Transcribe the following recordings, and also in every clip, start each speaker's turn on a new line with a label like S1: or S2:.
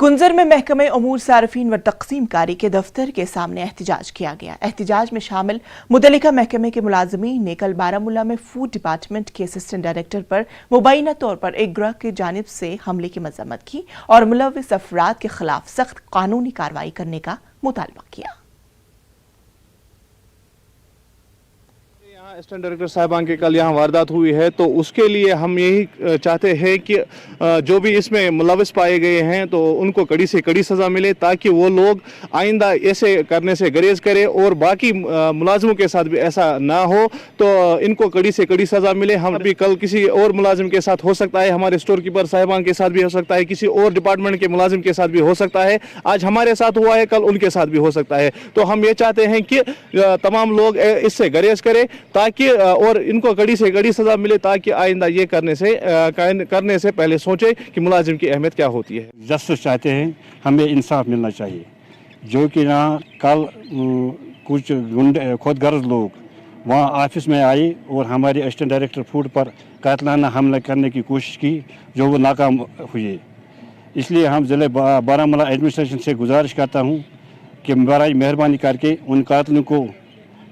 S1: कुंजर में महकमे अमूर सार्फिन व तकसीम कारी के दफ्तर के सामने एहतजाज किया गया। एहतजाज में शामिल मुतल्लिका महकमे के मुलाजमीन ने कल बारामूला में फूड डिपार्टमेंट के असिस्टेंट डायरेक्टर पर मुबैना तौर पर एक ग्रोह की जानिब से हमले की मजम्मत की और मुलव्विस अफराद के खिलाफ सख्त कानूनी कार्रवाई करने का मुतालबा किया।
S2: असिस्टेंट डायरेक्टर साहिबान के कल यहाँ वारदात हुई है, तो उसके लिए हम यही चाहते हैं कि जो भी इसमें मुलव्विस पाए गए हैं तो उनको कड़ी से कड़ी सज़ा मिले, ताकि वो लोग आइंदा ऐसे करने से गुरेज करें और बाकी मुलाजिमों के साथ भी ऐसा ना हो, तो इनको कड़ी से कड़ी सज़ा मिले। हम भी कल किसी और मुलाजिम के साथ हो सकता है, हमारे स्टोर कीपर साहिबान के साथ भी हो सकता है, किसी और डिपार्टमेंट के मुलाजिम के साथ भी हो सकता है। आज हमारे साथ हुआ है, कल उनके साथ भी हो सकता है। तो हम ये चाहते हैं कि तमाम लोग इससे गुरेज करें ताकि और इनको कड़ी से कड़ी सज़ा मिले, ताकि आइंदा ये करने से पहले सोचे कि मुलाजिम की अहमियत क्या होती है।
S3: जस्टिस चाहते हैं, हमें इंसाफ मिलना चाहिए। जो कि ना कल कुछ गुंडे खुदगर्ज लोग वहाँ ऑफिस में आए और हमारे असिस्टेंट डायरेक्टर फूड पर कातलाना हमला करने की कोशिश की, जो वो नाकाम हुए। इसलिए हम ज़िले बारामूला एडमिनिस्ट्रेशन से गुजारिश करता हूँ कि बराए मेहरबानी करके उन कातलों को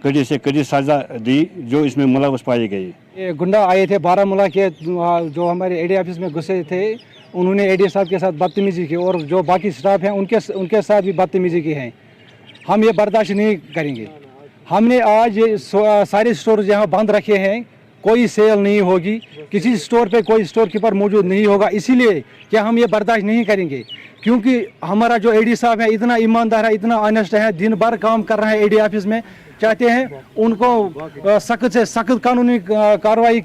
S3: कड़ी से कड़ी सज़ा दी जो इसमें मुलव्वस पाए गए।
S4: ये गुंडा आए थे बारामूला के, जो हमारे एडी ऑफिस में घुसे थे, उन्होंने एडी साहब के साथ बदतमीजी की और जो बाकी स्टाफ हैं उनके साथ भी बदतमीजी की है। हम ये बर्दाश्त नहीं करेंगे। हमने आज ये सारे स्टोर यहाँ बंद रखे हैं, कोई सेल नहीं होगी, किसी स्टोर पे कोई स्टोर कीपर मौजूद नहीं होगा, इसीलिए कि हम ये बर्दाश्त नहीं करेंगे। क्योंकि हमारा जो एडी साहब है इतना ईमानदार है, इतना ऑनेस्ट है, दिन भर काम कर रहे हैं एडी ऑफिस में। चाहते हैं उनको सख्त से सख्त कानूनी कार्रवाई